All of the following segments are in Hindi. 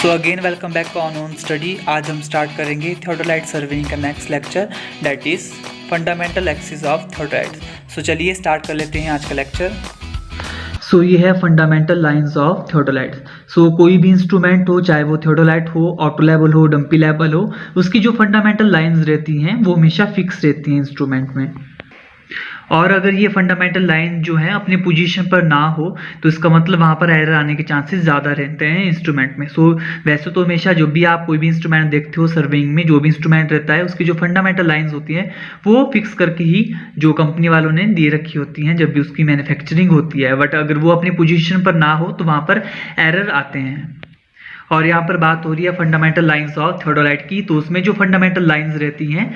So again welcome back to on study. आज हम स्टार्ट करेंगे थियोडोलाइट सर्वेइंग का next lecture, that is fundamental axis of theodolite. So चलिए स्टार्ट कर लेते हैं आज का लेक्चर। सो ये है फंडामेंटल लाइंस ऑफ थियोडोलाइट। सो कोई भी इंस्ट्रूमेंट हो, चाहे वो थियोडोलाइट हो, ऑटो लेवल हो, डंपी लेवल हो, उसकी जो फंडामेंटल लाइंस रहती हैं वो हमेशा फिक्स रहती हैं इंस्ट्रूमेंट में। और अगर ये फंडामेंटल लाइन जो है अपने पोजीशन पर ना हो तो इसका मतलब वहाँ पर एरर आने के चांसेस ज़्यादा रहते हैं इंस्ट्रूमेंट में। सो वैसे तो हमेशा जब भी आप कोई भी इंस्ट्रूमेंट देखते हो सर्वेइंग में, जो भी इंस्ट्रूमेंट रहता है उसकी जो फंडामेंटल लाइंस होती हैं वो फिक्स करके ही जो कंपनी वालों ने दे रखी होती हैं जब भी उसकी मैन्युफैक्चरिंग होती है। बट अगर वो अपनी पोजीशन पर ना हो तो वहाँ पर एरर आते हैं। और यहाँ पर बात हो रही है फंडामेंटल लाइंस ऑफ थियोडोलाइट की, तो उसमें जो फंडामेंटल लाइंस रहती हैं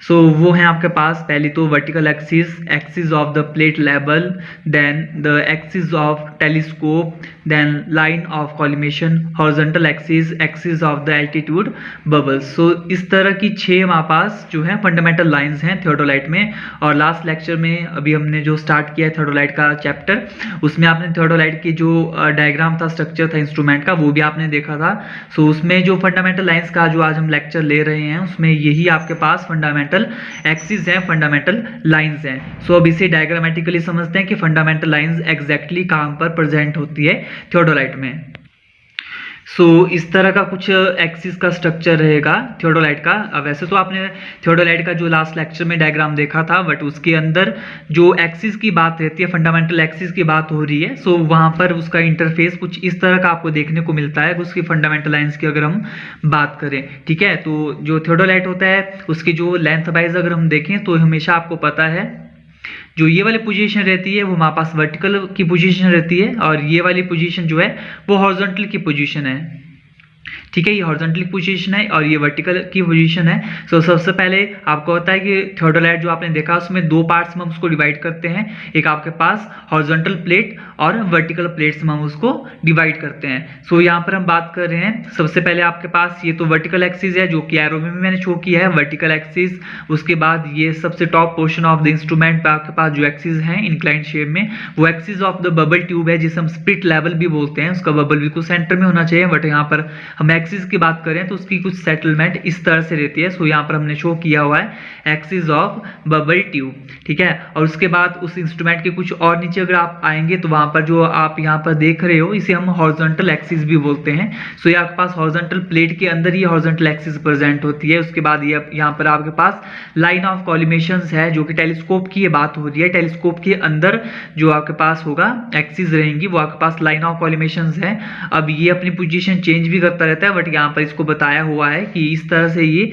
सो वो है आपके पास पहली तो vertical axis of the plate level, then the axis of telescope, then line of collimation, horizontal axis of the altitude bubbles. So इस तरह की 6 हमारे पास जो है फंडामेंटल लाइंस हैं थियोडोलाइट में। और लास्ट लेक्चर में अभी हमने जो स्टार्ट किया है थियोडोलाइट का चैप्टर, उसमें आपने थियोडोलाइट की जो डायग्राम था, स्ट्रक्चर था इंस्ट्रूमेंट का, वो भी आपने देखा था। सो उसमें जो फंडामेंटल लाइंस का जो आज हम लेक्चर ले रहे हैं उसमें यही आपके पास फंडामेंटल एक्सिस है, फंडामेंटल लाइंस हैं। सो अब इसे डायग्रामेटिकली समझते हैं कि फंडामेंटल लाइंस एग्जैक्टली कहां पर प्रेजेंट होती है थियोडोलाइट में। सो इस तरह का कुछ एक्सिस का स्ट्रक्चर रहेगा थियोडोलाइट का। वैसे तो आपने थियोडोलाइट का जो लास्ट लेक्चर में डायग्राम देखा था, बट उसके अंदर जो एक्सिस की बात रहती है, फंडामेंटल एक्सिस की बात हो रही है, सो वहां पर उसका इंटरफेस कुछ इस तरह का आपको देखने को मिलता है उसकी फंडामेंटल लाइंस की अगर हम बात करें। ठीक है, तो जो थियोडोलाइट होता है उसकी जो लेंथ वाइज अगर हम देखें तो हमेशा आपको पता है जो ये वाली पोजीशन रहती है वो हमारे पास वर्टिकल की पोजीशन रहती है और ये वाली पोजीशन जो है वो हॉरिजॉन्टल की पोजीशन है। ठीक है, ये हॉरिजॉन्टल पोजीशन है और ये वर्टिकल की पोजीशन है। सो सबसे पहले आपको होता है कि थियोडोलाइट जो आपने देखा उसमें 2 पार्ट्स में हम उसको डिवाइड करते हैं। एक आपके पास हॉरिजॉन्टल प्लेट और वर्टिकल प्लेट्स में हम उसको डिवाइड करते हैं। सो यहाँ पर हम बात कर रहे हैं सबसे पहले आपके पास ये तो वर्टिकल एक्सिस है जो कि एरो में मैंने शो किया है, वर्टिकल एक्सिस। उसके बाद ये सबसे top portion of the instrument पे आपके पास जो एक्सिस है इंक्लाइंड शेप में, वो axis of the bubble tube है जिसे हम स्प्लिट लेवल भी बोलते हैं। उसका बबल बिल्कुल सेंटर में होना चाहिए, बट यहाँ पर हम एक्सिस की बात करें तो उसकी कुछ सेटलमेंट इस तरह से रहती है। सो यहाँ पर हमने शो किया हुआ है एक्सिस ऑफ बबल ट्यूब। ठीक है, और उसके बाद उस इंस्ट्रूमेंट के कुछ और नीचे अगर आप आएंगे तो वहां पर जो आप यहाँ पर देख रहे हो इसे हम हॉरिजॉन्टल एक्सिस भी बोलते हैं। सो ये आपके पास हॉरिजॉन्टल प्लेट के अंदर ये हॉरिजॉन्टल एक्सिस प्रेजेंट होती है। उसके बाद ये यहाँ पर आपके पास लाइन ऑफ कॉलिमेशंस है जो कि टेलीस्कोप की ये बात हो रही है। टेलीस्कोप के अंदर जो आपके पास होगा एक्सिस रहेंगी वो आपके पास लाइन ऑफ कॉलिमेशंस है। अब ये अपनी पोजीशन चेंज भी करता रहता है, बट यहाँ पर इसको बताया हुआ है कि इस तरह से ये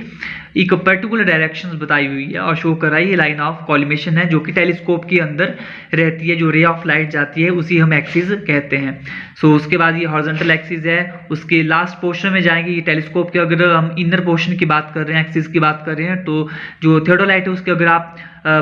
एक पर्टिकुलर डायरेक्शंस बताई हुई है और शो कराई ये लाइन ऑफ कॉलिमेशन है जो कि टेलीस्कोप के अंदर रहती है। जो रे ऑफ लाइट जाती है उसी हम एक्सिस कहते हैं। सो उसके बाद ये हॉरिजॉन्टल एक्सिस है। उसके लास्ट पोर्शन में जाएंगे ये टेलीस्कोप के, अगर हम इनर पोर्शन की बात कर रहे हैं, एक्सिस की बात कर रहे हैं, तो जो थियोडोलाइट है उसके अगर आप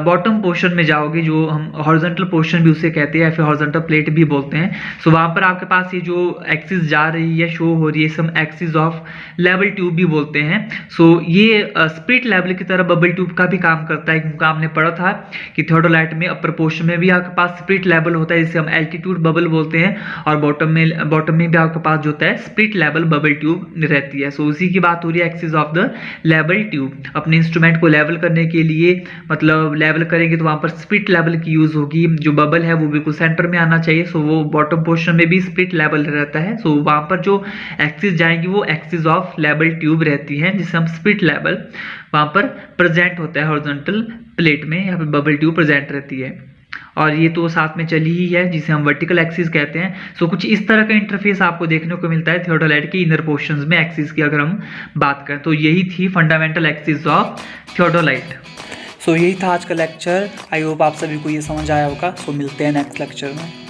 बॉटम पोर्शन में जाओगे, जो हम हॉरिजॉन्टल पोर्शन भी उसे कहते हैं या फिर हॉरिजॉन्टल प्लेट भी बोलते हैं। सो वहां पर आपके पास ये जो एक्सिस जा रही है, शो हो रही है, हम एक्सिस ऑफ लेवल ट्यूब भी बोलते हैं। सो ये स्प्लिट लेवल की तरह बबल ट्यूब का भी काम करता है, क्योंकि आपने पढ़ा था कि थियोडोलाइट में अपर पोर्शन में भी आपके पास स्प्लिट लेवल होता है जिसे हम एल्टीट्यूड बबल बोलते हैं, और बॉटम में भी आपके पास जो होता है स्प्लिट लेवल बबल ट्यूब रहती है। सो उसी की बात हो रही है axis of the level tube. अपने इंस्ट्रूमेंट को लेवल करने के लिए, मतलब लेवल करेंगे तो वहां पर स्प्लिट लेवल की यूज होगी। जो बबल है वो बिल्कुल सेंटर में आना चाहिए। सो वो बॉटम पोर्शन में भी स्प्लिट लेवल रहता है। सो वहां पर जो एक्सिस जाएंगी वो एक्सिस ऑफ लेवल ट्यूब रहती है जिसे हम स्प्लिट लेवल वहां पर प्रेजेंट होता है हॉरिजॉन्टल प्लेट में, यहाँ पर बबल ट्यूब प्रेजेंट रहती है। और ये तो साथ में चली ही है जिसे हम वर्टिकल एक्सिस कहते हैं। सो कुछ इस तरह का इंटरफेस आपको देखने को मिलता है थियोडोलाइट के इनर पोर्शंस में एक्सिस की अगर हम बात करें तो यही थी फंडामेंटल एक्सिस ऑफ थियोडोलाइट। सो यही था आज का लेक्चर। आई होप आप सभी को ये समझ आया होगा। सो मिलते हैं नेक्स्ट लेक्चर में।